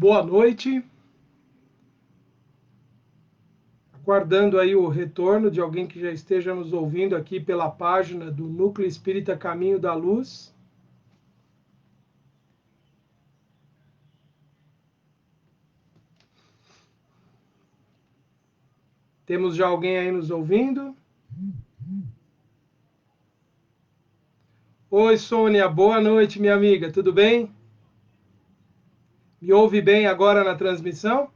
boa noite. Aguardando aí o retorno de alguém que já esteja nos ouvindo aqui pela página do Núcleo Espírita Caminho da Luz. Temos já alguém aí nos ouvindo? Oi, Sônia, boa noite, minha amiga, tudo bem? Me ouve bem agora na transmissão?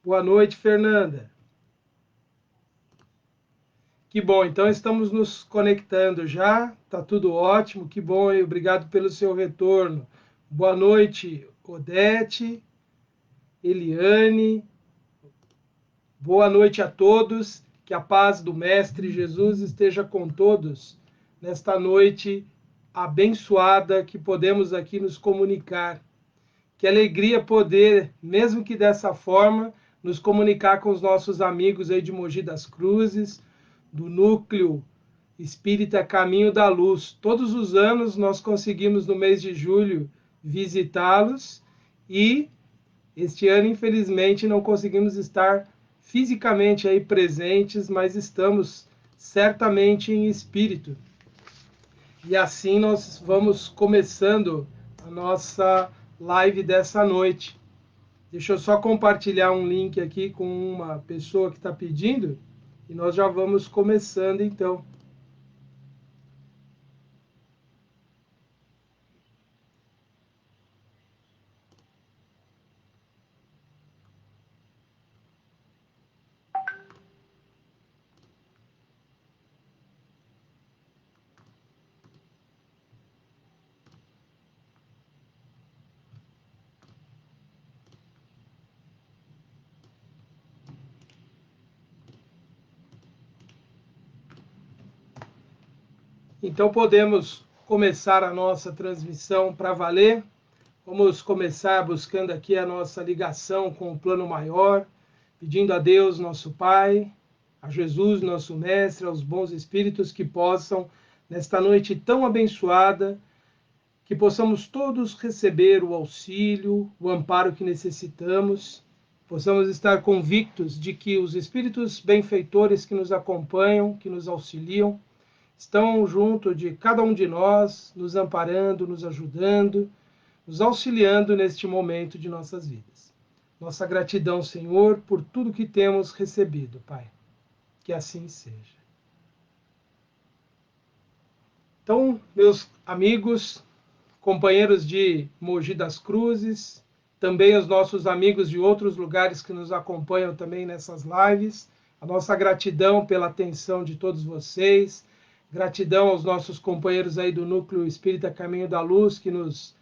Boa noite, Fernanda. Que bom, então estamos nos conectando já, tá tudo ótimo, que bom, e obrigado pelo seu retorno. Boa noite, Odete, Eliane, boa noite a todos, que a paz do Mestre Jesus esteja com todos nesta noite abençoada que podemos aqui nos comunicar. Que alegria poder, mesmo que dessa forma, nos comunicar com os nossos amigos aí de Mogi das Cruzes, do Núcleo Espírita Caminho da Luz. Todos os anos nós conseguimos, no mês de julho, visitá-los e este ano, infelizmente, não conseguimos estar fisicamente aí presentes, mas estamos certamente em espírito. E assim nós vamos começando a nossa live dessa noite. Deixa eu só compartilhar um link aqui com uma pessoa que está pedindo e nós já vamos começando então. Então podemos começar a nossa transmissão para valer. Vamos começar buscando aqui a nossa ligação com o plano maior, pedindo a Deus, nosso Pai, a Jesus, nosso Mestre, aos bons espíritos que possam, nesta noite tão abençoada, que possamos todos receber o auxílio, o amparo que necessitamos, possamos estar convictos de que os espíritos benfeitores que nos acompanham, que nos auxiliam, estão junto de cada um de nós, nos amparando, nos ajudando, nos auxiliando neste momento de nossas vidas. Nossa gratidão, Senhor, por tudo que temos recebido, Pai. Que assim seja. Então, meus amigos, companheiros de Mogi das Cruzes, também os nossos amigos de outros lugares que nos acompanham também nessas lives, a nossa gratidão pela atenção de todos vocês, gratidão aos nossos companheiros aí do Núcleo Espírita Caminho da Luz, que nos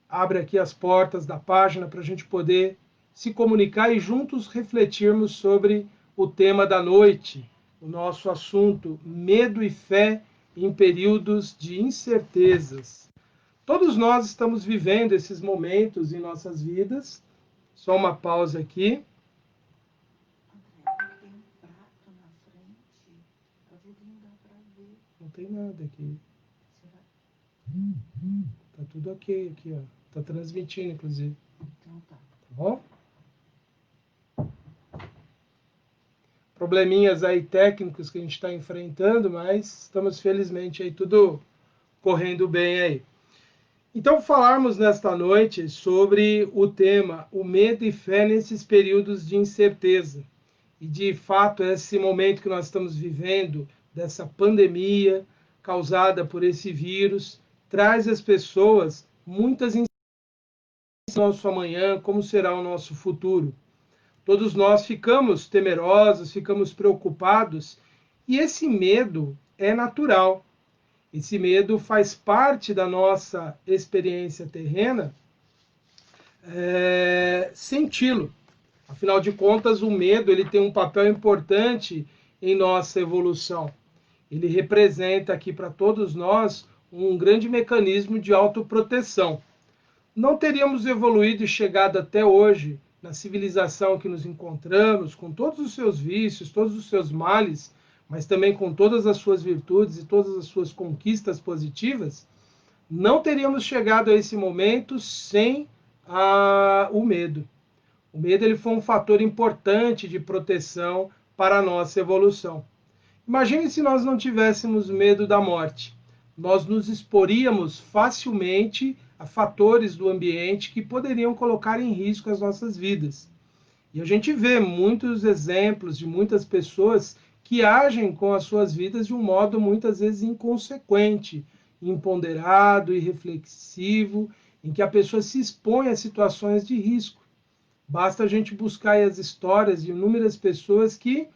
abre aqui as portas da página para a gente poder se comunicar e juntos refletirmos sobre o tema da noite, o nosso assunto, medo e fé em períodos de incertezas. Todos nós estamos vivendo esses momentos em nossas vidas. Só uma pausa aqui. Não tem nada aqui. Tá tudo ok aqui, ó. Tá transmitindo, inclusive. Então tá. Tá bom? Probleminhas aí técnicos que a gente está enfrentando, mas estamos felizmente aí tudo correndo bem aí. Então, falarmos nesta noite sobre o tema o medo e fé nesses períodos de incerteza. E, de fato, esse momento que nós estamos vivendo, dessa pandemia causada por esse vírus, traz às pessoas muitas incertezas sobre o nosso amanhã, como será o nosso futuro. Todos nós ficamos temerosos, ficamos preocupados, e esse medo é natural. Esse medo faz parte da nossa experiência terrena, senti-lo. Afinal de contas, o medo ele tem um papel importante em nossa evolução. Ele representa aqui para todos nós um grande mecanismo de autoproteção. não teríamos evoluído e chegado até hoje na civilização que nos encontramos, com todos os seus vícios, todos os seus males, mas também com todas as suas virtudes e todas as suas conquistas positivas, não teríamos chegado a esse momento sem o medo. O medo ele foi um fator importante de proteção para a nossa evolução. Imagine se nós não tivéssemos medo da morte. Nós nos exporíamos facilmente a fatores do ambiente que poderiam colocar em risco as nossas vidas. E a gente vê muitos exemplos de muitas pessoas que agem com as suas vidas de um modo muitas vezes inconsequente, imponderado, irreflexivo, em que a pessoa se expõe a situações de risco. Basta a gente buscar as histórias de inúmeras pessoas que,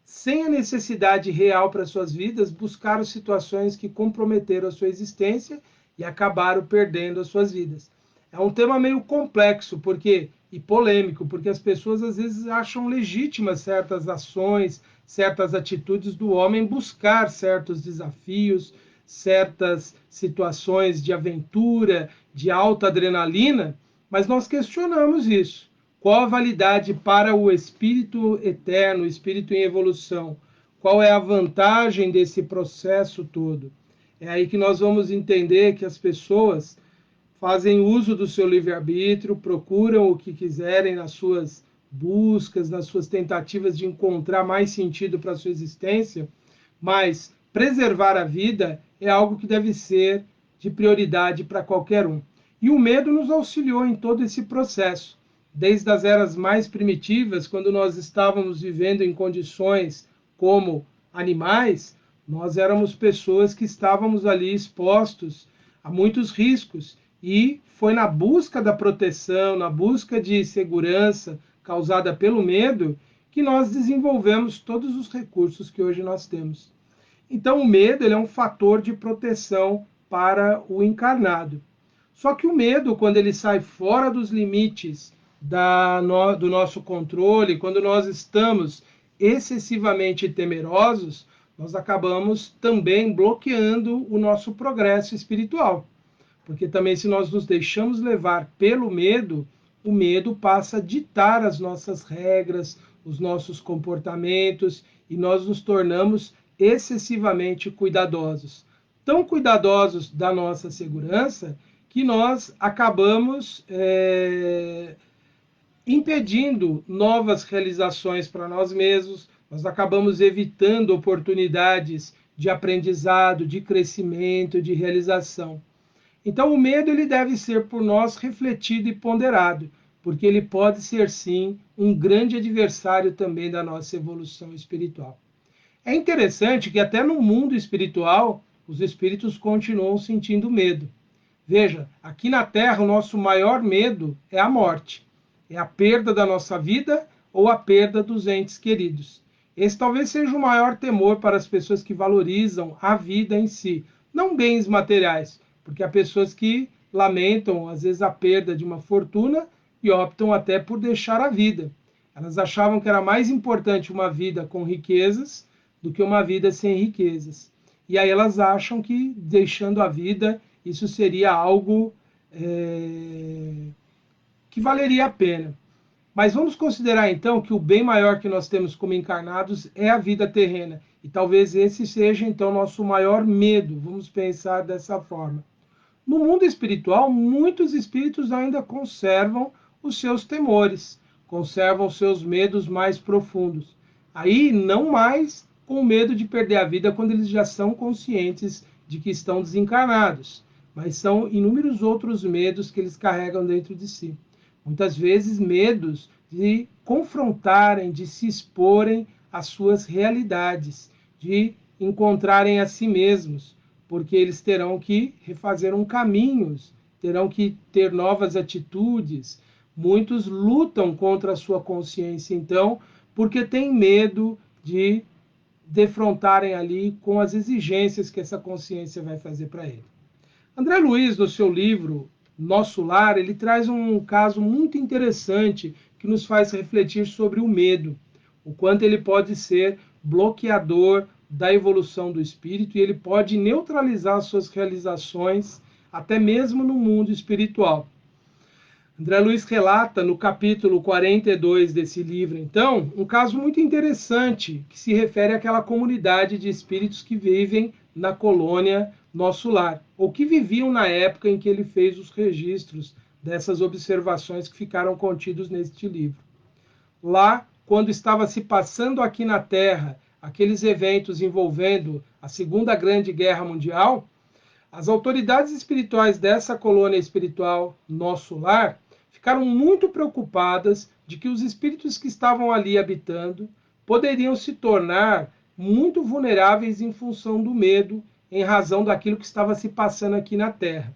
sem a necessidade real para suas vidas, buscaram situações que comprometeram a sua existência e acabaram perdendo as suas vidas. É um tema meio complexo e polêmico, porque as pessoas às vezes acham legítimas certas ações, certas atitudes do homem buscar certos desafios, certas situações de aventura, de alta adrenalina, mas nós questionamos isso. Qual a validade para o espírito eterno, o espírito em evolução? Qual é a vantagem desse processo todo? É aí que nós vamos entender que as pessoas fazem uso do seu livre-arbítrio, procuram o que quiserem nas suas buscas, nas suas tentativas de encontrar mais sentido para a sua existência, mas preservar a vida é algo que deve ser de prioridade para qualquer um. E o medo nos auxiliou em todo esse processo. Desde as eras mais primitivas, quando nós estávamos vivendo em condições como animais, nós éramos pessoas que estávamos ali expostos a muitos riscos, e foi na busca da proteção, na busca de segurança causada pelo medo, que nós desenvolvemos todos os recursos que hoje nós temos. Então, o medo ele é um fator de proteção para o encarnado. Só que o medo, quando ele sai fora dos limites do nosso controle, quando nós estamos excessivamente temerosos, nós acabamos também bloqueando o nosso progresso espiritual. Porque também, se nós nos deixamos levar pelo medo, o medo passa a ditar as nossas regras, os nossos comportamentos, e nós nos tornamos excessivamente cuidadosos. Tão cuidadosos da nossa segurança que nós acabamos impedindo novas realizações para nós mesmos, nós acabamos evitando oportunidades de aprendizado, de crescimento, de realização. Então, o medo ele deve ser por nós refletido e ponderado, porque ele pode ser, sim, um grande adversário também da nossa evolução espiritual. É interessante que até no mundo espiritual, os espíritos continuam sentindo medo. Veja, aqui na Terra, o nosso maior medo é a morte. É a perda da nossa vida ou a perda dos entes queridos. Esse talvez seja o maior temor para as pessoas que valorizam a vida em si, não bens materiais, porque há pessoas que lamentam, às vezes, a perda de uma fortuna e optam até por deixar a vida. Elas achavam que era mais importante uma vida com riquezas do que uma vida sem riquezas. E aí elas acham que, deixando a vida, isso seria algo que valeria a pena. Mas vamos considerar então que o bem maior que nós temos como encarnados é a vida terrena. E talvez esse seja então nosso maior medo. Vamos pensar dessa forma. No mundo espiritual, muitos espíritos ainda conservam os seus temores, conservam os seus medos mais profundos. Aí não mais com medo de perder a vida quando eles já são conscientes de que estão desencarnados, mas são inúmeros outros medos que eles carregam dentro de si. Muitas vezes medos de confrontarem, de se exporem às suas realidades, de encontrarem a si mesmos, porque eles terão que refazer um caminho, terão que ter novas atitudes. Muitos lutam contra a sua consciência, então, porque têm medo de defrontarem ali com as exigências que essa consciência vai fazer para ele. André Luiz, no seu livro Nosso Lar, ele traz um caso muito interessante que nos faz refletir sobre o medo, o quanto ele pode ser bloqueador da evolução do espírito e ele pode neutralizar suas realizações até mesmo no mundo espiritual. André Luiz relata no capítulo 42 desse livro, então, um caso muito interessante que se refere àquela comunidade de espíritos que vivem na colônia Nosso Lar, ou que viviam na época em que ele fez os registros dessas observações que ficaram contidos neste livro. Lá, quando estava se passando aqui na Terra aqueles eventos envolvendo a Segunda Grande Guerra Mundial, as autoridades espirituais dessa colônia espiritual Nosso Lar ficaram muito preocupadas de que os espíritos que estavam ali habitando poderiam se tornar muito vulneráveis em função do medo, em razão daquilo que estava se passando aqui na Terra.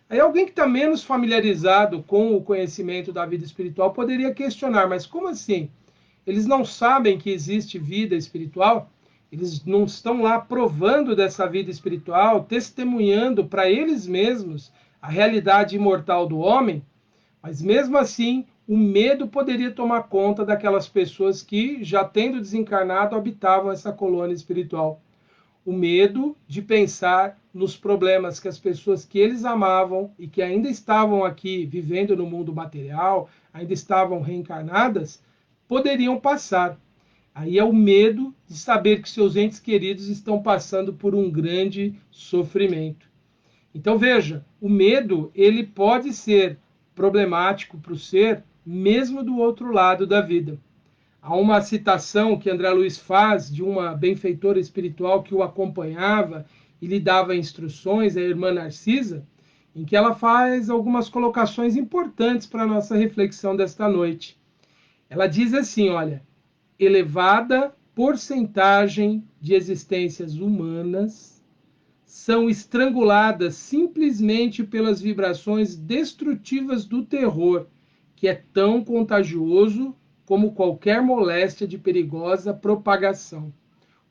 Aí alguém que está menos familiarizado com o conhecimento da vida espiritual poderia questionar, mas como assim? Eles não sabem que existe vida espiritual? Eles não estão lá provando dessa vida espiritual, testemunhando para eles mesmos a realidade imortal do homem? Mas mesmo assim, o medo poderia tomar conta daquelas pessoas que, já tendo desencarnado, habitavam essa colônia espiritual. O medo de pensar nos problemas que as pessoas que eles amavam e que ainda estavam aqui vivendo no mundo material, ainda estavam reencarnadas, poderiam passar. Aí é o medo de saber que seus entes queridos estão passando por um grande sofrimento. Então veja, o medo ele pode ser problemático para o ser, mesmo do outro lado da vida. Há uma citação que André Luiz faz de uma benfeitora espiritual que o acompanhava e lhe dava instruções, a irmã Narcisa, em que ela faz algumas colocações importantes para a nossa reflexão desta noite. Ela diz assim, olha, elevada porcentagem de existências humanas são estranguladas simplesmente pelas vibrações destrutivas do terror, que é tão contagioso como qualquer moléstia de perigosa propagação.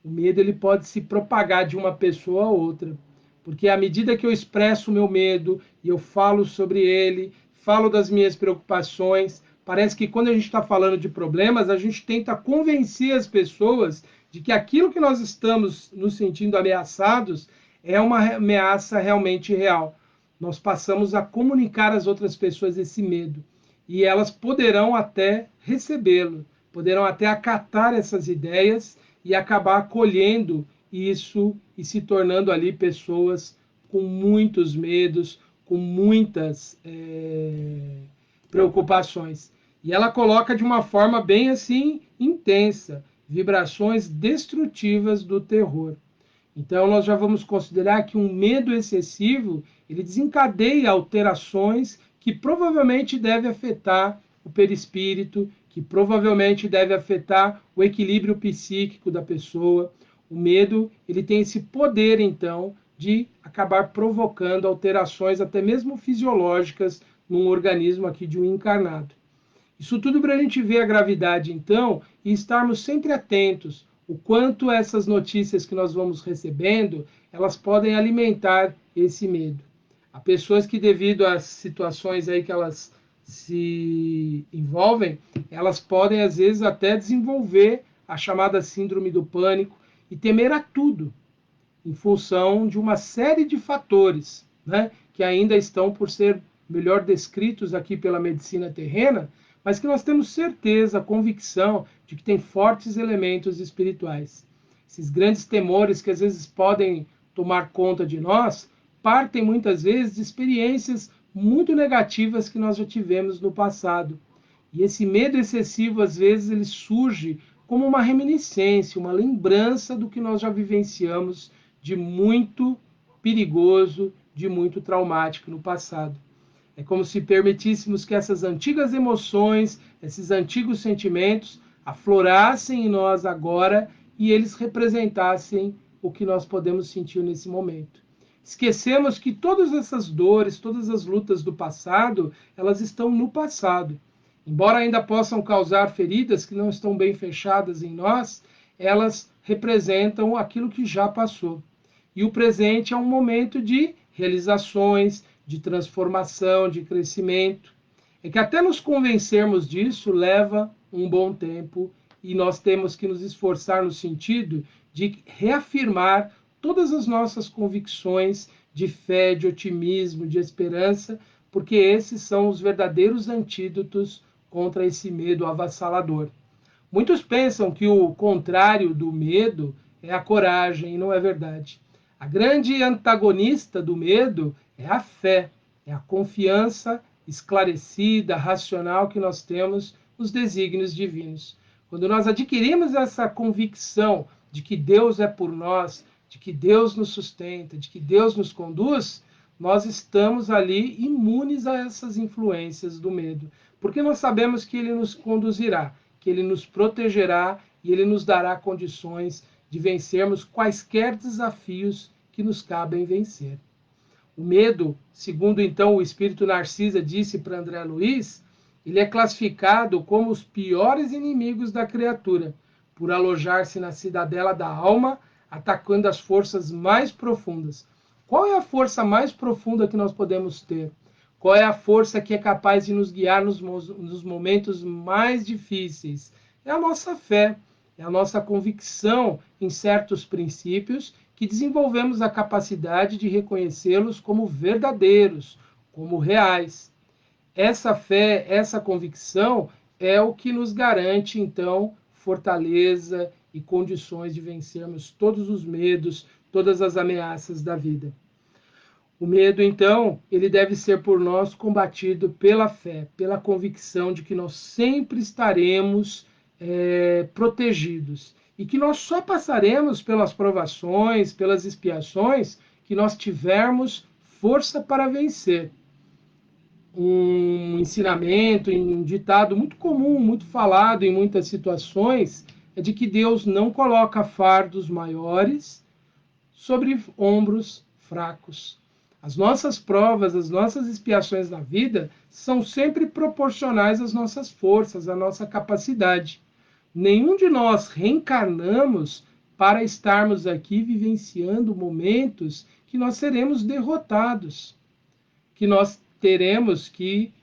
O medo ele pode se propagar de uma pessoa a outra, porque à medida que eu expresso o meu medo e eu falo sobre ele, falo das minhas preocupações, parece que quando a gente está falando de problemas, a gente tenta convencer as pessoas de que aquilo que nós estamos nos sentindo ameaçados é uma ameaça realmente real. Nós passamos a comunicar às outras pessoas esse medo. E elas poderão até recebê-lo, poderão até acatar essas ideias e acabar acolhendo isso e se tornando ali pessoas com muitos medos, com muitas preocupações. E ela coloca de uma forma bem assim intensa, vibrações destrutivas do terror. Então nós já vamos considerar que um medo excessivo, ele desencadeia alterações que provavelmente deve afetar o perispírito, que provavelmente deve afetar o equilíbrio psíquico da pessoa. O medo, ele tem esse poder então de acabar provocando alterações até mesmo fisiológicas num organismo aqui de um encarnado. Isso tudo para a gente ver a gravidade então e estarmos sempre atentos o quanto essas notícias que nós vamos recebendo, elas podem alimentar esse medo. Há pessoas que, devido às situações aí que elas se envolvem, elas podem, às vezes, até desenvolver a chamada síndrome do pânico e temer a tudo, em função de uma série de fatores, né, que ainda estão por ser melhor descritos aqui pela medicina terrena, mas que nós temos certeza, convicção de que tem fortes elementos espirituais. Esses grandes temores que às vezes podem tomar conta de nós, partem muitas vezes de experiências muito negativas que nós já tivemos no passado. E esse medo excessivo, às vezes, ele surge como uma reminiscência, uma lembrança do que nós já vivenciamos de muito perigoso, de muito traumático no passado. É como se permitíssemos que essas antigas emoções, esses antigos sentimentos, aflorassem em nós agora e eles representassem o que nós podemos sentir nesse momento. Esquecemos que todas essas dores, todas as lutas do passado, elas estão no passado. Embora ainda possam causar feridas que não estão bem fechadas em nós, elas representam aquilo que já passou. E o presente é um momento de realizações, de transformação, de crescimento. É que até nos convencermos disso leva um bom tempo e nós temos que nos esforçar no sentido de reafirmar todas as nossas convicções de fé, de otimismo, de esperança, porque esses são os verdadeiros antídotos contra esse medo avassalador. Muitos pensam que o contrário do medo é a coragem, e não é verdade. A grande antagonista do medo é a fé, é a confiança esclarecida, racional que nós temos nos desígnios divinos. Quando nós adquirimos essa convicção de que Deus é por nós, de que Deus nos sustenta, de que Deus nos conduz, nós estamos ali imunes a essas influências do medo, porque nós sabemos que ele nos conduzirá, que ele nos protegerá e ele nos dará condições de vencermos quaisquer desafios que nos cabem vencer. O medo, segundo então o espírito Narcisa disse para André Luiz, ele é classificado como os piores inimigos da criatura, por alojar-se na cidadela da alma, atacando as forças mais profundas. Qual é a força mais profunda que nós podemos ter? Qual é a força que é capaz de nos guiar nos momentos mais difíceis? É a nossa fé, é a nossa convicção em certos princípios que desenvolvemos a capacidade de reconhecê-los como verdadeiros, como reais. Essa fé, essa convicção é o que nos garante, então, fortaleza e condições de vencermos todos os medos, todas as ameaças da vida. O medo, então, ele deve ser por nós combatido pela fé, pela convicção de que nós sempre estaremos protegidos e que nós só passaremos pelas provações, pelas expiações, que nós tivermos força para vencer. Um ensinamento, um ditado muito comum, muito falado em muitas situações, é de que Deus não coloca fardos maiores sobre ombros fracos. As nossas provas, as nossas expiações na vida são sempre proporcionais às nossas forças, à nossa capacidade. Nenhum de nós reencarnamos para estarmos aqui vivenciando momentos que nós seremos derrotados, que nós teremos que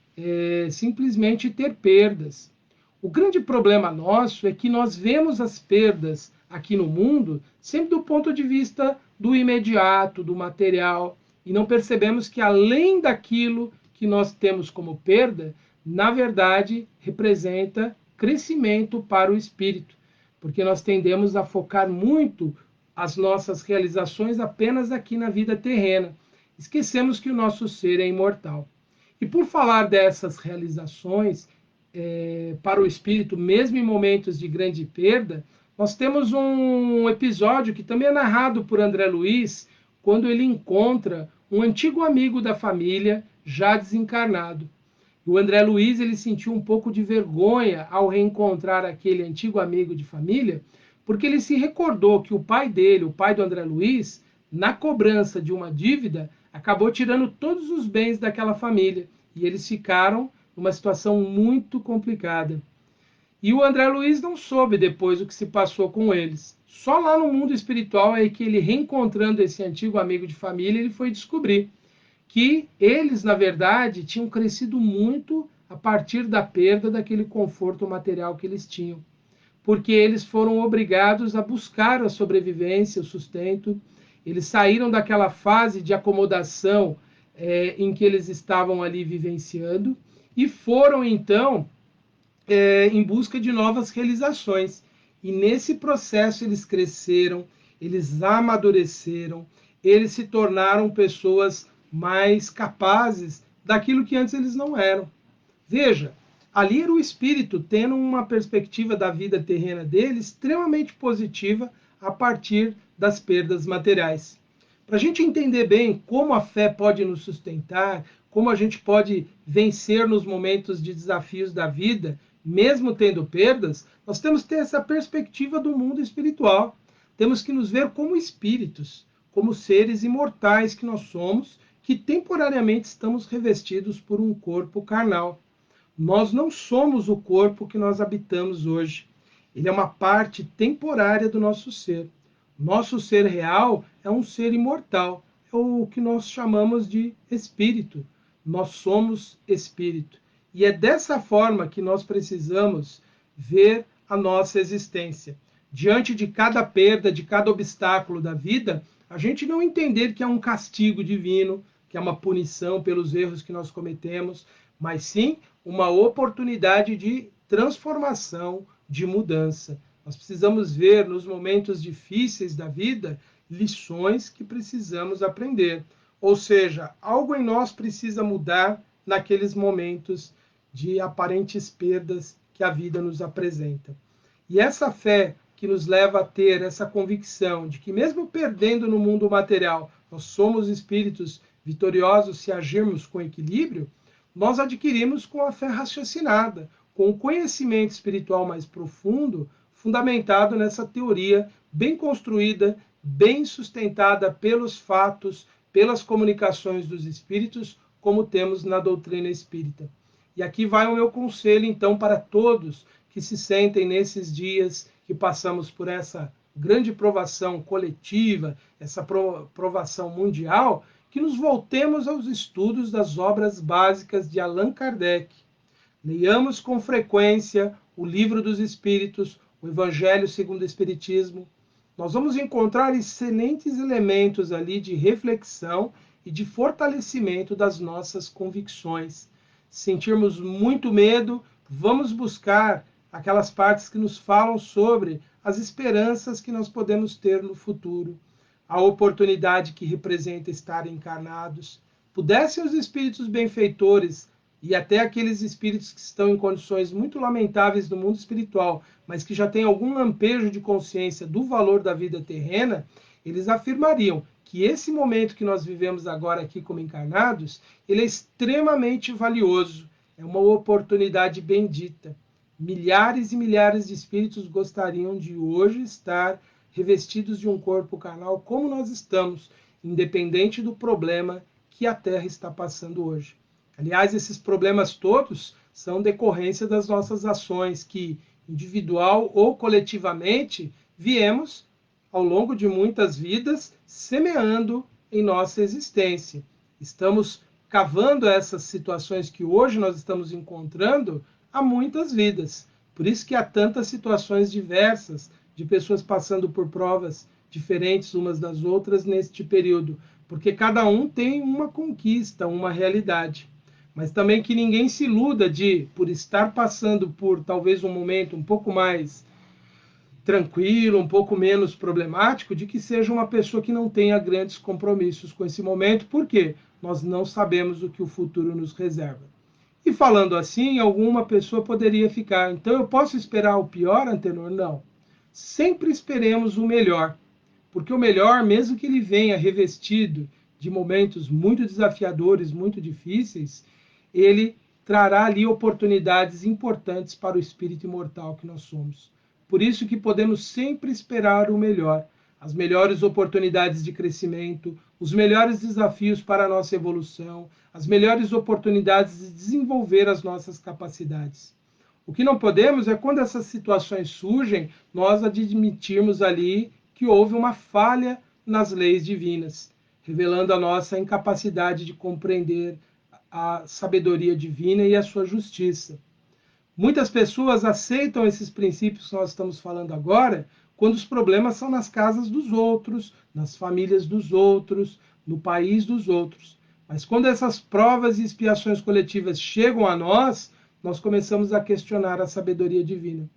simplesmente ter perdas. O grande problema nosso é que nós vemos as perdas aqui no mundo sempre do ponto de vista do imediato, do material, e não percebemos que além daquilo que nós temos como perda, na verdade, representa crescimento para o espírito, porque nós tendemos a focar muito as nossas realizações apenas aqui na vida terrena. Esquecemos que o nosso ser é imortal. E por falar dessas realizações para o espírito, mesmo em momentos de grande perda, nós temos um episódio que também é narrado por André Luiz, quando ele encontra um antigo amigo da família, já desencarnado. O André Luiz ele sentiu um pouco de vergonha ao reencontrar aquele antigo amigo de família, porque ele se recordou que o pai dele, o pai do André Luiz, na cobrança de uma dívida, acabou tirando todos os bens daquela família. E eles ficaram numa situação muito complicada. E o André Luiz não soube depois o que se passou com eles. Só lá no mundo espiritual é que ele, reencontrando esse antigo amigo de família, ele foi descobrir que eles, na verdade, tinham crescido muito a partir da perda daquele conforto material que eles tinham. Porque eles foram obrigados a buscar a sobrevivência, o sustento. Eles saíram daquela fase de acomodação em que eles estavam ali vivenciando e foram, então, em busca de novas realizações. E nesse processo eles cresceram, eles amadureceram, eles se tornaram pessoas mais capazes daquilo que antes eles não eram. Veja, ali era o espírito tendo uma perspectiva da vida terrena dele extremamente positiva a partir das perdas materiais. Para a gente entender bem como a fé pode nos sustentar, como a gente pode vencer nos momentos de desafios da vida, mesmo tendo perdas, nós temos que ter essa perspectiva do mundo espiritual. Temos que nos ver como espíritos, como seres imortais que nós somos, que temporariamente estamos revestidos por um corpo carnal. Nós não somos o corpo que nós habitamos hoje. Ele é uma parte temporária do nosso ser. Nosso ser real é um ser imortal, é o que nós chamamos de espírito. Nós somos espírito. E é dessa forma que nós precisamos ver a nossa existência. Diante de cada perda, de cada obstáculo da vida, a gente não entender que é um castigo divino, que é uma punição pelos erros que nós cometemos, mas sim uma oportunidade de transformação, de mudança. Nós precisamos ver nos momentos difíceis da vida lições que precisamos aprender. Ou seja, algo em nós precisa mudar naqueles momentos de aparentes perdas que a vida nos apresenta. E essa fé que nos leva a ter essa convicção de que, mesmo perdendo no mundo material, nós somos espíritos vitoriosos se agirmos com equilíbrio, nós adquirimos com a fé raciocinada, com o conhecimento espiritual mais profundo, fundamentado nessa teoria bem construída, bem sustentada pelos fatos, pelas comunicações dos espíritos, como temos na doutrina espírita. E aqui vai o meu conselho, então, para todos que se sentem nesses dias que passamos por essa grande provação coletiva, essa provação mundial, que nos voltemos aos estudos das obras básicas de Allan Kardec. Leiamos com frequência o Livro dos Espíritos, o Evangelho segundo o Espiritismo. Nós vamos encontrar excelentes elementos ali de reflexão e de fortalecimento das nossas convicções. Se sentirmos muito medo, vamos buscar aquelas partes que nos falam sobre as esperanças que nós podemos ter no futuro, a oportunidade que representa estar encarnados. Pudessem os espíritos benfeitores e até aqueles espíritos que estão em condições muito lamentáveis no mundo espiritual, mas que já têm algum lampejo de consciência do valor da vida terrena, eles afirmariam que esse momento que nós vivemos agora aqui como encarnados, ele é extremamente valioso, é uma oportunidade bendita. Milhares e milhares de espíritos gostariam de hoje estar revestidos de um corpo carnal como nós estamos, independente do problema que a Terra está passando hoje. Aliás, esses problemas todos são decorrência das nossas ações que, individual ou coletivamente, viemos, ao longo de muitas vidas, semeando em nossa existência. Estamos cavando essas situações que hoje nós estamos encontrando há muitas vidas. Por isso que há tantas situações diversas de pessoas passando por provas diferentes umas das outras neste período, porque cada um tem uma conquista, uma realidade. Mas também que ninguém se iluda de, por estar passando por talvez um momento um pouco mais tranquilo, um pouco menos problemático, de que seja uma pessoa que não tenha grandes compromissos com esse momento, porque nós não sabemos o que o futuro nos reserva. E falando assim, alguma pessoa poderia ficar, então eu posso esperar o pior, Antenor? Não. Sempre esperemos o melhor, porque o melhor, mesmo que ele venha revestido de momentos muito desafiadores, muito difíceis, ele trará ali oportunidades importantes para o espírito imortal que nós somos. Por isso que podemos sempre esperar o melhor, as melhores oportunidades de crescimento, os melhores desafios para a nossa evolução, as melhores oportunidades de desenvolver as nossas capacidades. O que não podemos é, quando essas situações surgem, nós admitirmos ali que houve uma falha nas leis divinas, revelando a nossa incapacidade de compreender a sabedoria divina e a sua justiça. Muitas pessoas aceitam esses princípios que nós estamos falando agora quando os problemas são nas casas dos outros, nas famílias dos outros, no país dos outros. Mas quando essas provas e expiações coletivas chegam a nós, nós começamos a questionar a sabedoria divina.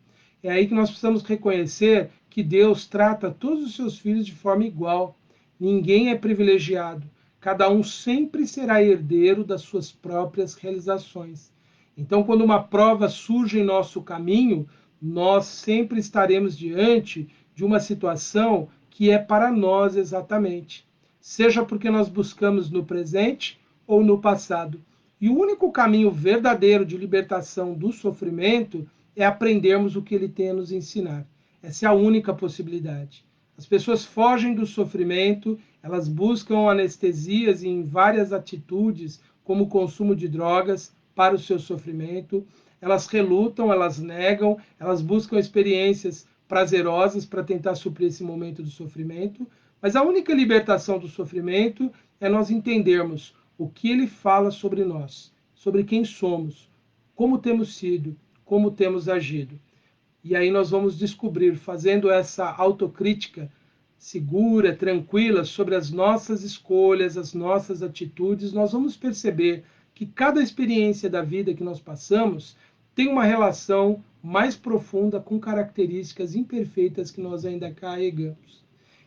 É aí que nós precisamos reconhecer que Deus trata todos os seus filhos de forma igual. Ninguém é privilegiado. Cada um sempre será herdeiro das suas próprias realizações. Então, quando uma prova surge em nosso caminho, nós sempre estaremos diante de uma situação que é para nós exatamente. Seja porque nós buscamos no presente ou no passado. E o único caminho verdadeiro de libertação do sofrimento é aprendermos o que ele tem a nos ensinar. Essa é a única possibilidade. As pessoas fogem do sofrimento, elas buscam anestesias em várias atitudes, como o consumo de drogas, para o seu sofrimento. Elas relutam, elas negam, elas buscam experiências prazerosas para tentar suprir esse momento do sofrimento. Mas a única libertação do sofrimento é nós entendermos o que ele fala sobre nós, sobre quem somos, como temos sido, como temos agido. E aí nós vamos descobrir, fazendo essa autocrítica, segura, tranquila sobre as nossas escolhas, as nossas atitudes, nós vamos perceber que cada experiência da vida que nós passamos tem uma relação mais profunda com características imperfeitas que nós ainda carregamos.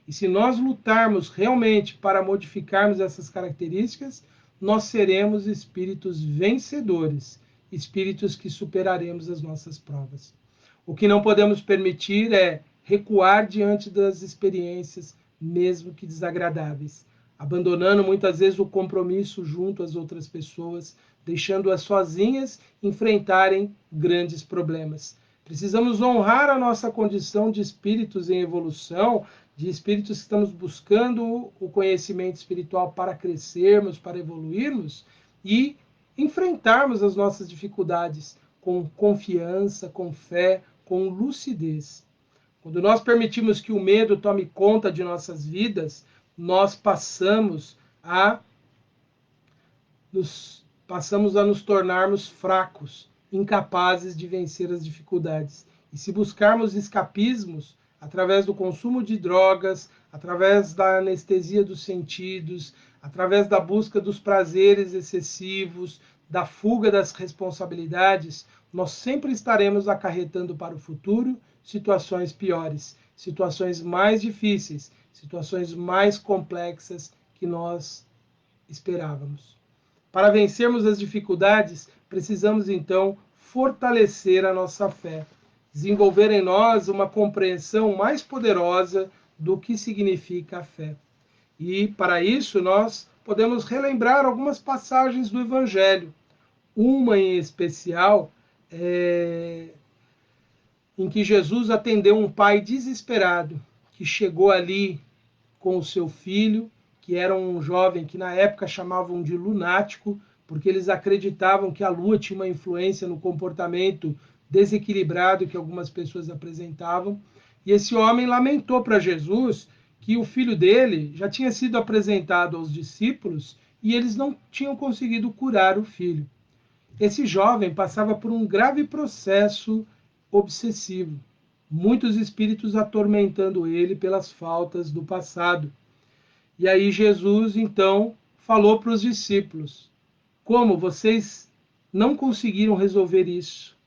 E se nós lutarmos realmente para modificarmos essas características, nós seremos espíritos vencedores, espíritos que superaremos as nossas provas. O que não podemos permitir é recuar diante das experiências, mesmo que desagradáveis, abandonando muitas vezes o compromisso junto às outras pessoas, deixando-as sozinhas enfrentarem grandes problemas. Precisamos honrar a nossa condição de espíritos em evolução, de espíritos que estamos buscando o conhecimento espiritual para crescermos, para evoluirmos e enfrentarmos as nossas dificuldades com confiança, com fé, com lucidez. Quando nós permitimos que o medo tome conta de nossas vidas, nós passamos a nos tornarmos fracos, incapazes de vencer as dificuldades. E se buscarmos escapismos através do consumo de drogas, através da anestesia dos sentidos, através da busca dos prazeres excessivos, da fuga das responsabilidades, nós sempre estaremos acarretando para o futuro situações piores, situações mais difíceis, situações mais complexas que nós esperávamos. Para vencermos as dificuldades, precisamos então fortalecer a nossa fé, desenvolver em nós uma compreensão mais poderosa do que significa a fé. E para isso nós podemos relembrar algumas passagens do Evangelho, uma em especial em que Jesus atendeu um pai desesperado que chegou ali com o seu filho, que era um jovem que na época chamavam de lunático, porque eles acreditavam que a lua tinha uma influência no comportamento desequilibrado que algumas pessoas apresentavam. E esse homem lamentou para Jesus que o filho dele já tinha sido apresentado aos discípulos e eles não tinham conseguido curar o filho. Esse jovem passava por um grave processo obsessivo, muitos espíritos atormentando ele pelas faltas do passado. E aí Jesus, então, falou para os discípulos: como vocês não conseguiram resolver isso?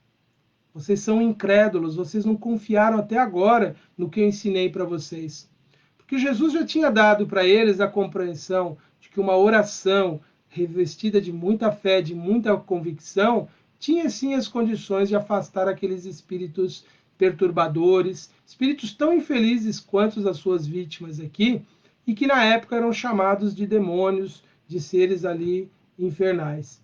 Vocês são incrédulos, vocês não confiaram até agora no que eu ensinei para vocês. Porque Jesus já tinha dado para eles a compreensão de que uma oração revestida de muita fé, de muita convicção, tinha sim as condições de afastar aqueles espíritos perturbadores, espíritos tão infelizes quanto as suas vítimas aqui, e que na época eram chamados de demônios, de seres ali infernais.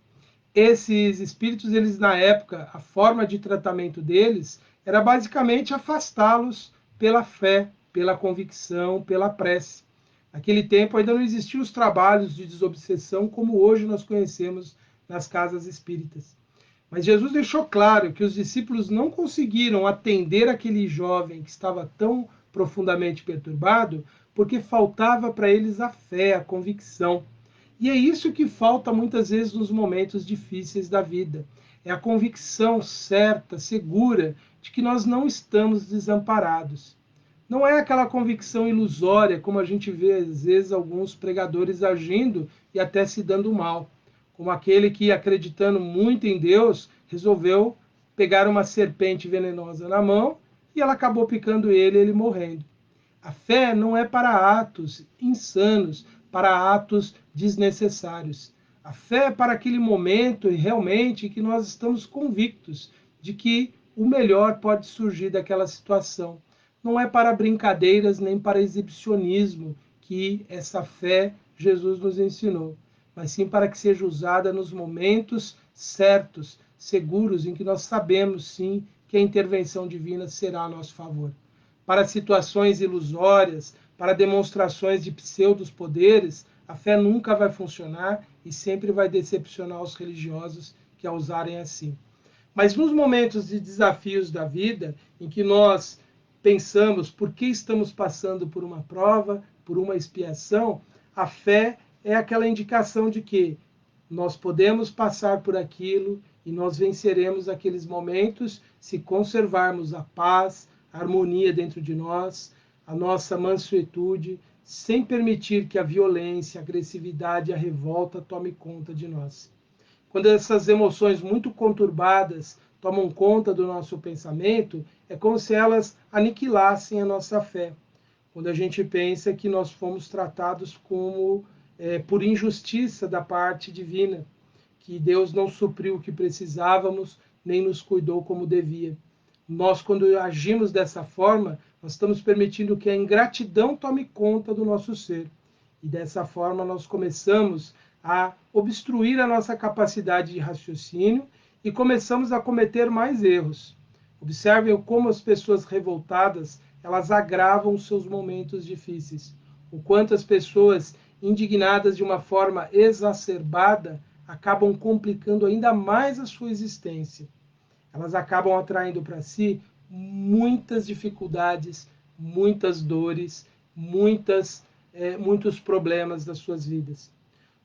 Esses espíritos, eles na época, a forma de tratamento deles era basicamente afastá-los pela fé, pela convicção, pela prece. Naquele tempo ainda não existiam os trabalhos de desobsessão como hoje nós conhecemos nas casas espíritas. Mas Jesus deixou claro que os discípulos não conseguiram atender aquele jovem que estava tão profundamente perturbado, porque faltava para eles a fé, a convicção. E é isso que falta muitas vezes nos momentos difíceis da vida. É a convicção certa, segura, de que nós não estamos desamparados. Não é aquela convicção ilusória, como a gente vê às vezes alguns pregadores agindo e até se dando mal. Como aquele que, acreditando muito em Deus, resolveu pegar uma serpente venenosa na mão e ela acabou picando ele e ele morrendo. A fé não é para atos insanos, para atos desnecessários. A fé é para aquele momento realmente que nós estamos convictos de que o melhor pode surgir daquela situação. Não é para brincadeiras nem para exibicionismo que essa fé Jesus nos ensinou, mas sim para que seja usada nos momentos certos, seguros, em que nós sabemos sim que a intervenção divina será a nosso favor. Para situações ilusórias, para demonstrações de pseudos poderes, a fé nunca vai funcionar e sempre vai decepcionar os religiosos que a usarem assim. Mas nos momentos de desafios da vida, em que nós pensamos por que estamos passando por uma prova, por uma expiação, a fé é aquela indicação de que nós podemos passar por aquilo e nós venceremos aqueles momentos se conservarmos a paz, a harmonia dentro de nós, a nossa mansuetude, sem permitir que a violência, a agressividade e a revolta tome conta de nós. Quando essas emoções muito conturbadas tomam conta do nosso pensamento, é como se elas aniquilassem a nossa fé. Quando a gente pensa que nós fomos tratados como por injustiça da parte divina, que Deus não supriu o que precisávamos, nem nos cuidou como devia. Nós, quando agimos dessa forma, nós estamos permitindo que a ingratidão tome conta do nosso ser. E dessa forma nós começamos a obstruir a nossa capacidade de raciocínio e começamos a cometer mais erros. Observem como as pessoas revoltadas, elas agravam os seus momentos difíceis. O quanto as pessoas indignadas de uma forma exacerbada acabam complicando ainda mais a sua existência. Elas acabam atraindo para si muitas dificuldades, muitas dores, muitos problemas das suas vidas.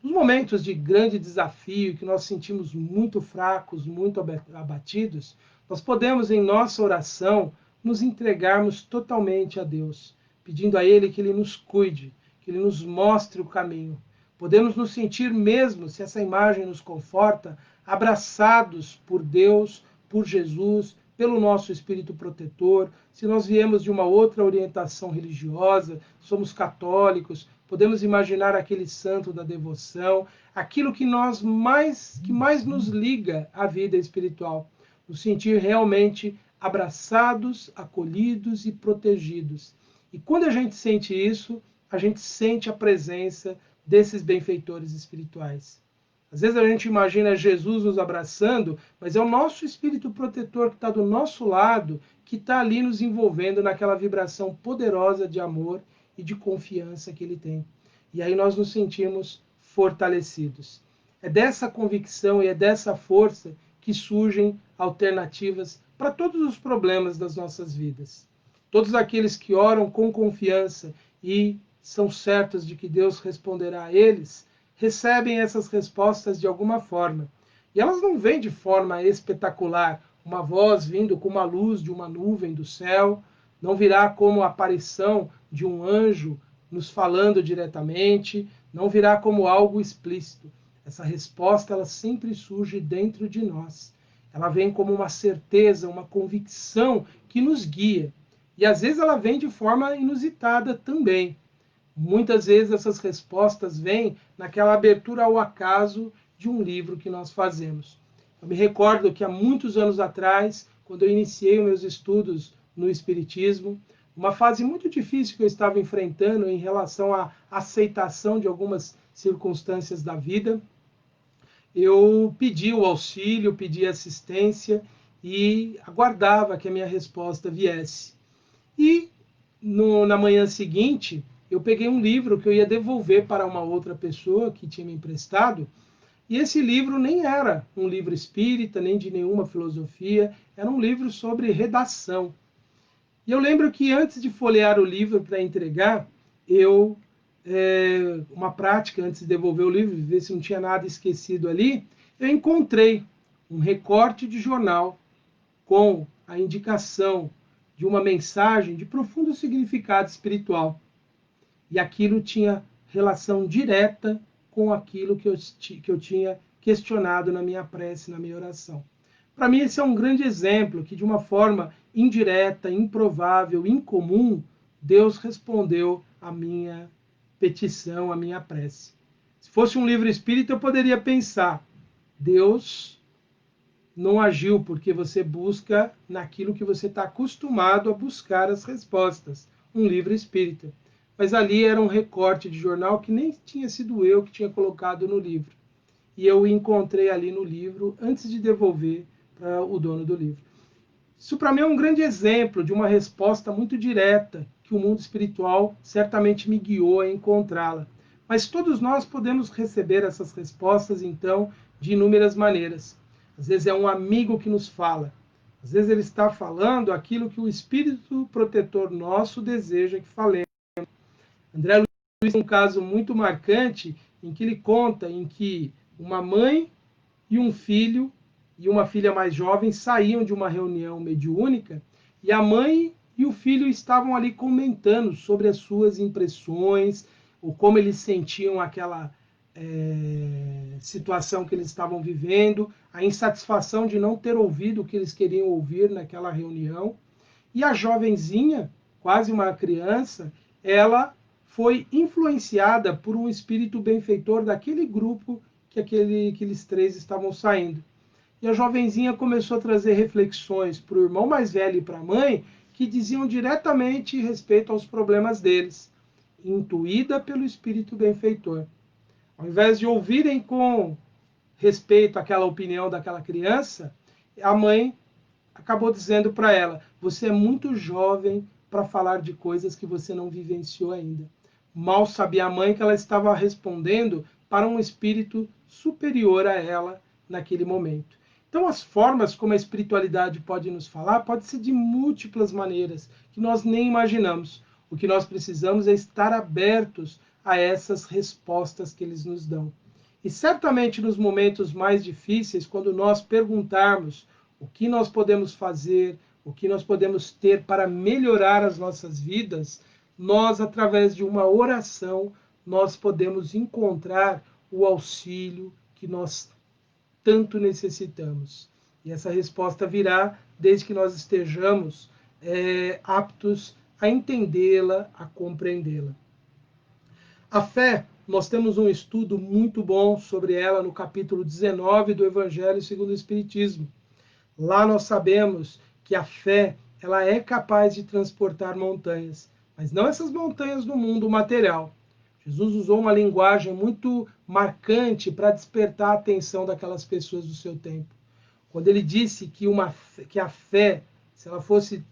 Nos momentos de grande desafio, que nós sentimos muito fracos, muito abatidos, nós podemos, em nossa oração, nos entregarmos totalmente a Deus, pedindo a Ele que Ele nos cuide, que Ele nos mostre o caminho. Podemos nos sentir mesmo, se essa imagem nos conforta, abraçados por Deus, por Jesus, pelo nosso Espírito protetor. Se nós viemos de uma outra orientação religiosa, somos católicos, podemos imaginar aquele santo da devoção, aquilo que mais nos liga à vida espiritual, nos sentir realmente abraçados, acolhidos e protegidos. E quando a gente sente isso, a gente sente a presença desses benfeitores espirituais. Às vezes a gente imagina Jesus nos abraçando, mas é o nosso espírito protetor que está do nosso lado, que está ali nos envolvendo naquela vibração poderosa de amor e de confiança que ele tem. E aí nós nos sentimos fortalecidos. É dessa convicção e é dessa força que surgem alternativas para todos os problemas das nossas vidas. Todos aqueles que oram com confiança e são certos de que Deus responderá a eles, recebem essas respostas de alguma forma. E elas não vêm de forma espetacular, uma voz vindo com uma luz de uma nuvem do céu, não virá como a aparição de um anjo nos falando diretamente, não virá como algo explícito. Essa resposta, ela sempre surge dentro de nós. Ela vem como uma certeza, uma convicção que nos guia. E às vezes ela vem de forma inusitada também. Muitas vezes essas respostas vêm naquela abertura ao acaso de um livro que nós fazemos. Eu me recordo que há muitos anos atrás, quando eu iniciei os meus estudos no Espiritismo, uma fase muito difícil que eu estava enfrentando em relação à aceitação de algumas circunstâncias da vida, eu pedi o auxílio, pedi assistência e aguardava que a minha resposta viesse. E na manhã seguinte, eu peguei um livro que eu ia devolver para uma outra pessoa que tinha me emprestado, e esse livro nem era um livro espírita, nem de nenhuma filosofia, era um livro sobre redação. E eu lembro que antes de folhear o livro para entregar, uma prática antes de devolver o livro, ver se não tinha nada esquecido ali, eu encontrei um recorte de jornal com a indicação de uma mensagem de profundo significado espiritual. E aquilo tinha relação direta com aquilo que eu tinha questionado na minha prece, na minha oração. Para mim, esse é um grande exemplo que, de uma forma indireta, improvável, incomum, Deus respondeu à minha petição, à minha prece. Se fosse um livro espírita, eu poderia pensar, Deus não agiu porque você busca naquilo que você está acostumado a buscar as respostas, um livro espírita. Mas ali era um recorte de jornal que nem tinha sido eu que tinha colocado no livro. E eu encontrei ali no livro antes de devolver para o dono do livro. Isso para mim é um grande exemplo de uma resposta muito direta que o mundo espiritual certamente me guiou a encontrá-la. Mas todos nós podemos receber essas respostas, então, de inúmeras maneiras. Às vezes é um amigo que nos fala. Às vezes ele está falando aquilo que o Espírito protetor nosso deseja que falemos. André Luiz tem um caso muito marcante em que ele conta em que uma mãe e um filho e uma filha mais jovem saíam de uma reunião mediúnica e a mãe e o filho estavam ali comentando sobre as suas impressões, ou como eles sentiam aquela situação que eles estavam vivendo, a insatisfação de não ter ouvido o que eles queriam ouvir naquela reunião. E a jovenzinha, quase uma criança, ela foi influenciada por um espírito benfeitor daquele grupo que aqueles três estavam saindo. E a jovenzinha começou a trazer reflexões para o irmão mais velho e para a mãe, que diziam diretamente respeito aos problemas deles, intuída pelo espírito benfeitor. Ao invés de ouvirem com respeito àquela opinião daquela criança, a mãe acabou dizendo para ela: você é muito jovem para falar de coisas que você não vivenciou ainda. Mal sabia a mãe que ela estava respondendo para um espírito superior a ela naquele momento. Então, as formas como a espiritualidade pode nos falar pode ser de múltiplas maneiras que nós nem imaginamos. O que nós precisamos é estar abertos a essas respostas que eles nos dão. E certamente nos momentos mais difíceis, quando nós perguntarmos o que nós podemos fazer, o que nós podemos ter para melhorar as nossas vidas, nós, através de uma oração, nós podemos encontrar o auxílio que nós tanto necessitamos. E essa resposta virá desde que nós estejamos aptos a entendê-la, a compreendê-la. A fé, nós temos um estudo muito bom sobre ela no capítulo 19 do Evangelho segundo o Espiritismo. Lá nós sabemos que a fé ela é capaz de transportar montanhas, mas não essas montanhas do mundo material. Jesus usou uma linguagem muito marcante para despertar a atenção daquelas pessoas do seu tempo. Quando ele disse que a fé, se ela fosse,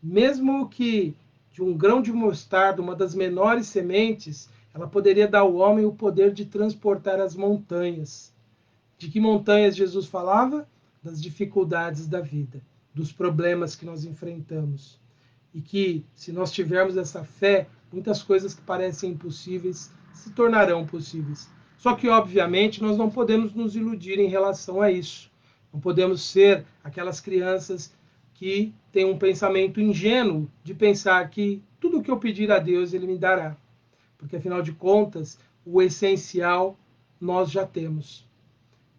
mesmo que de um grão de mostarda, uma das menores sementes, ela poderia dar ao homem o poder de transportar as montanhas. De que montanhas Jesus falava? Das dificuldades da vida, dos problemas que nós enfrentamos. E que, se nós tivermos essa fé, muitas coisas que parecem impossíveis se tornarão possíveis. Só que, obviamente, nós não podemos nos iludir em relação a isso. Não podemos ser aquelas crianças que têm um pensamento ingênuo de pensar que tudo o que eu pedir a Deus, Ele me dará. Porque, afinal de contas, o essencial nós já temos.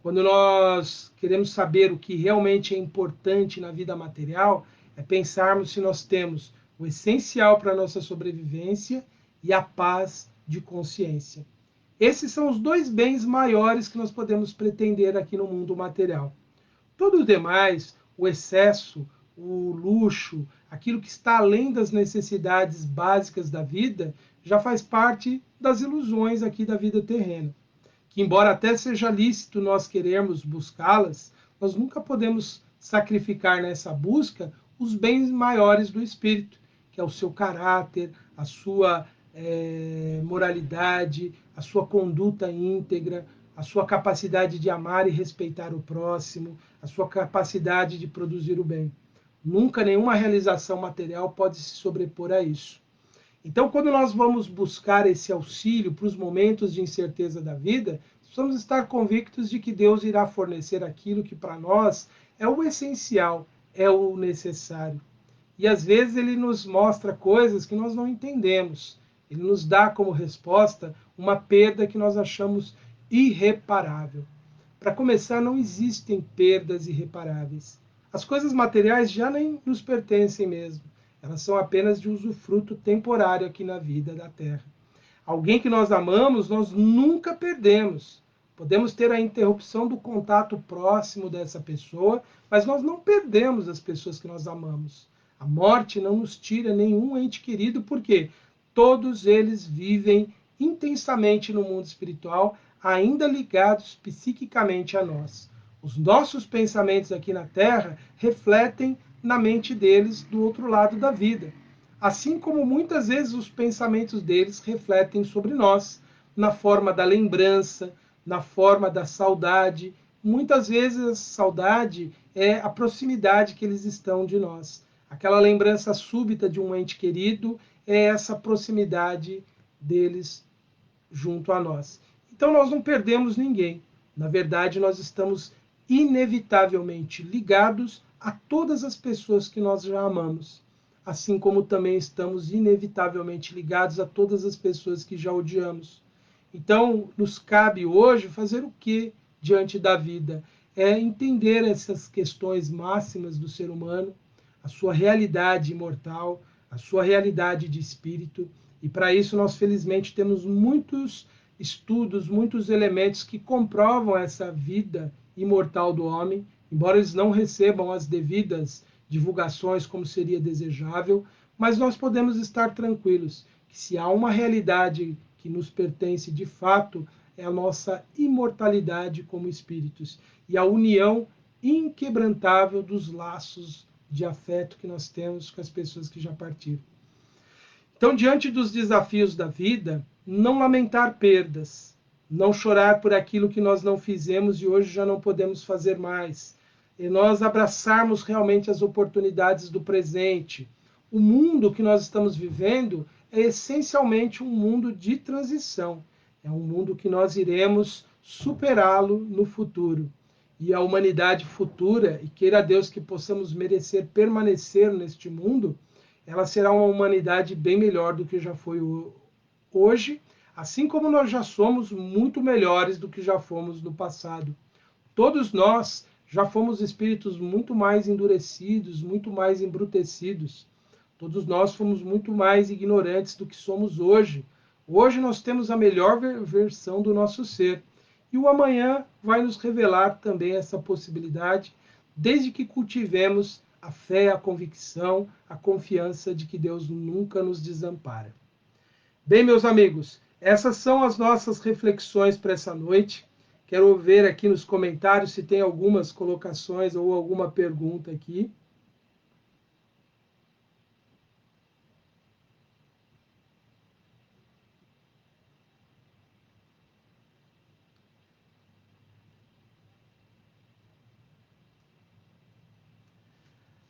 Quando nós queremos saber o que realmente é importante na vida material, é pensarmos se nós temos o essencial para a nossa sobrevivência e a paz de consciência. Esses são os dois bens maiores que nós podemos pretender aqui no mundo material. Todo o demais, o excesso, o luxo, aquilo que está além das necessidades básicas da vida, já faz parte das ilusões aqui da vida terrena. Que, embora até seja lícito nós querermos buscá-las, nós nunca podemos sacrificar nessa busca os bens maiores do espírito, que é o seu caráter, a sua moralidade, a sua conduta íntegra, a sua capacidade de amar e respeitar o próximo, a sua capacidade de produzir o bem. Nunca nenhuma realização material pode se sobrepor a isso. Então, quando nós vamos buscar esse auxílio para os momentos de incerteza da vida, precisamos estar convictos de que Deus irá fornecer aquilo que para nós é o essencial, é o necessário. E às vezes ele nos mostra coisas que nós não entendemos. Ele nos dá como resposta uma perda que nós achamos irreparável. Para começar, não existem perdas irreparáveis. As coisas materiais já nem nos pertencem mesmo. Elas são apenas de usufruto temporário aqui na vida da Terra. Alguém que nós amamos, nós nunca perdemos. Podemos ter a interrupção do contato próximo dessa pessoa, mas nós não perdemos as pessoas que nós amamos. A morte não nos tira nenhum ente querido, porque todos eles vivem intensamente no mundo espiritual, ainda ligados psiquicamente a nós. Os nossos pensamentos aqui na Terra refletem na mente deles do outro lado da vida. Assim como muitas vezes os pensamentos deles refletem sobre nós, na forma da lembrança, na forma da saudade. Muitas vezes a saudade é a proximidade que eles estão de nós. Aquela lembrança súbita de um ente querido é essa proximidade deles junto a nós. Então nós não perdemos ninguém. Na verdade, nós estamos inevitavelmente ligados a todas as pessoas que nós já amamos. assim como também estamos inevitavelmente ligados a todas as pessoas que já odiamos. Então, nos cabe hoje fazer o que diante da vida? É entender essas questões máximas do ser humano, a sua realidade imortal, a sua realidade de espírito, e para isso nós felizmente temos muitos estudos, muitos elementos que comprovam essa vida imortal do homem, embora eles não recebam as devidas divulgações como seria desejável, mas nós podemos estar tranquilos que se há uma realidade que nos pertence de fato, é a nossa imortalidade como espíritos e a união inquebrantável dos laços de afeto que nós temos com as pessoas que já partiram. Então, diante dos desafios da vida, não lamentar perdas, não chorar por aquilo que nós não fizemos e hoje já não podemos fazer mais, e nós abraçarmos realmente as oportunidades do presente. O mundo que nós estamos vivendo é essencialmente um mundo de transição. É um mundo que nós iremos superá-lo no futuro. E a humanidade futura, e queira Deus que possamos merecer permanecer neste mundo, ela será uma humanidade bem melhor do que já foi hoje, assim como nós já somos muito melhores do que já fomos no passado. Todos nós já fomos espíritos muito mais endurecidos, muito mais embrutecidos. Todos nós fomos muito mais ignorantes do que somos hoje. Hoje nós temos a melhor versão do nosso ser. E o amanhã vai nos revelar também essa possibilidade, desde que cultivemos a fé, a convicção, a confiança de que Deus nunca nos desampara. Bem, meus amigos, essas são as nossas reflexões para essa noite. Quero ver aqui nos comentários se tem algumas colocações ou alguma pergunta aqui.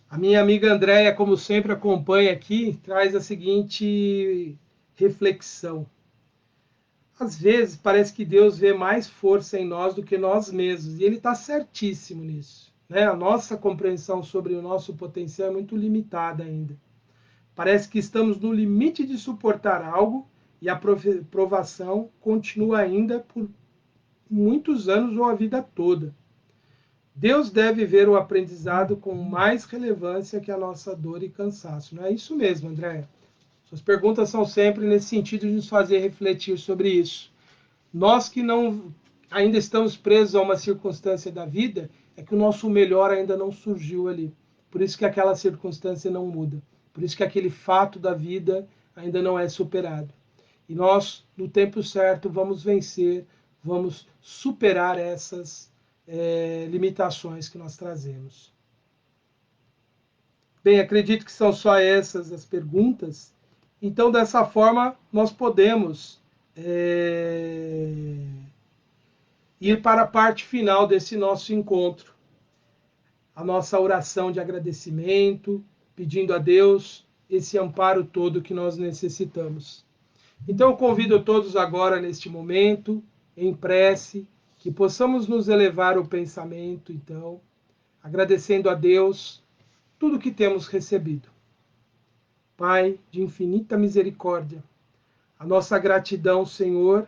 A minha amiga Andréia, como sempre, acompanha aqui, traz a seguinte reflexão. Às vezes parece que Deus vê mais força em nós do que nós mesmos, e ele está certíssimo nisso. Né? A nossa compreensão sobre o nosso potencial é muito limitada ainda. Parece que estamos no limite de suportar algo e a provação continua ainda por muitos anos ou a vida toda. Deus deve ver o aprendizado com mais relevância que a nossa dor e cansaço. Não é isso mesmo, André? Suas perguntas são sempre nesse sentido de nos fazer refletir sobre isso. Nós que não ainda estamos presos a uma circunstância da vida, é que o nosso melhor ainda não surgiu ali. Por isso que aquela circunstância não muda. Por isso que aquele fato da vida ainda não é superado. E nós, no tempo certo, vamos vencer, vamos superar essas limitações que nós trazemos. Bem, acredito que são só essas as perguntas. Então, dessa forma, nós podemos ir para a parte final desse nosso encontro. A nossa oração de agradecimento, pedindo a Deus esse amparo todo que nós necessitamos. Então, eu convido todos agora, neste momento, em prece, que possamos nos elevar o pensamento, então, agradecendo a Deus tudo que temos recebido. Pai de infinita misericórdia, a nossa gratidão, Senhor,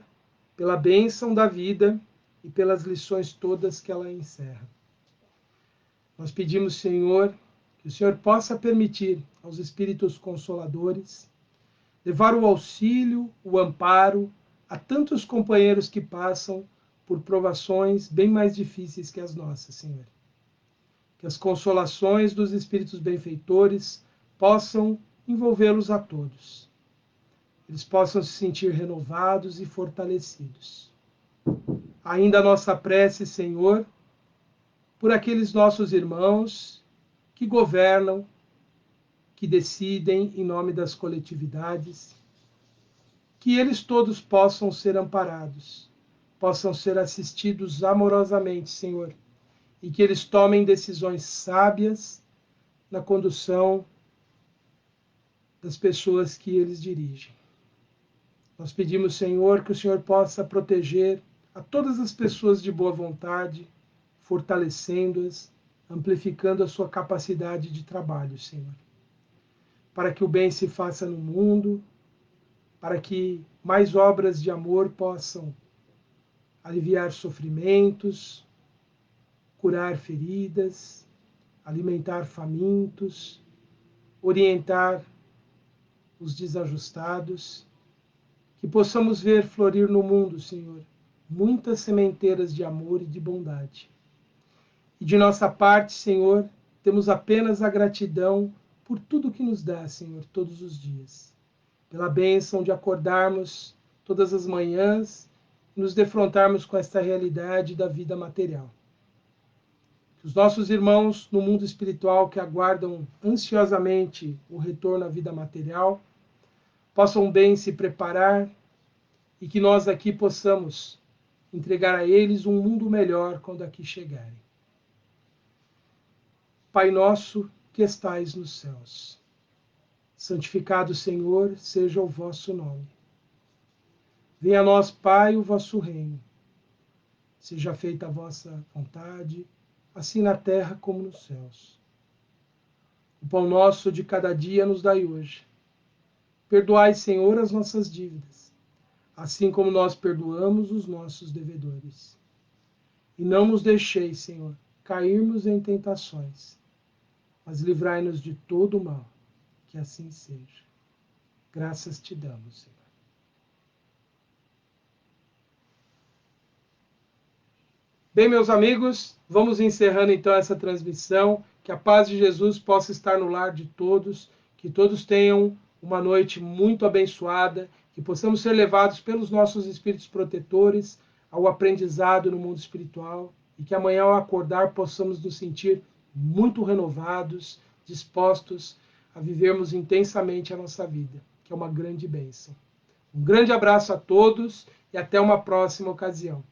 pela bênção da vida e pelas lições todas que ela encerra. Nós pedimos, Senhor, que o Senhor possa permitir aos Espíritos Consoladores levar o auxílio, o amparo a tantos companheiros que passam por provações bem mais difíceis que as nossas, Senhor. Que as consolações dos Espíritos benfeitores possam envolvê-los a todos. Eles possam se sentir renovados e fortalecidos. Ainda a nossa prece, Senhor, por aqueles nossos irmãos que governam, que decidem em nome das coletividades, que eles todos possam ser amparados, possam ser assistidos amorosamente, Senhor, e que eles tomem decisões sábias na condução das pessoas que eles dirigem. Nós pedimos, Senhor, que o Senhor possa proteger a todas as pessoas de boa vontade, fortalecendo-as, amplificando a sua capacidade de trabalho, Senhor. para que o bem se faça no mundo, para que mais obras de amor possam aliviar sofrimentos, curar feridas, alimentar famintos, orientar os desajustados, que possamos ver florir no mundo, Senhor, muitas sementeiras de amor e de bondade. E de nossa parte, Senhor, temos apenas a gratidão por tudo que nos dá, Senhor, todos os dias. Pela bênção de acordarmos todas as manhãs e nos defrontarmos com esta realidade da vida material. Que os nossos irmãos no mundo espiritual que aguardam ansiosamente o retorno à vida material possam bem se preparar e que nós aqui possamos entregar a eles um mundo melhor quando aqui chegarem. Pai nosso que estais nos céus, santificado, Senhor, seja o vosso nome. Venha a nós, Pai, o vosso reino. Seja feita a vossa vontade, assim na terra como nos céus. O pão nosso de cada dia nos dai hoje. Perdoai, Senhor, as nossas dívidas, assim como nós perdoamos os nossos devedores. E não nos deixeis, Senhor, cairmos em tentações, mas livrai-nos de todo o mal, que assim seja. Graças te damos, Senhor. Bem, meus amigos, vamos encerrando então essa transmissão. Que a paz de Jesus possa estar no lar de todos, que todos tenham uma noite muito abençoada, que possamos ser levados pelos nossos espíritos protetores ao aprendizado no mundo espiritual e que amanhã ao acordar possamos nos sentir muito renovados, dispostos a vivermos intensamente a nossa vida, que é uma grande bênção. Um grande abraço a todos e até uma próxima ocasião.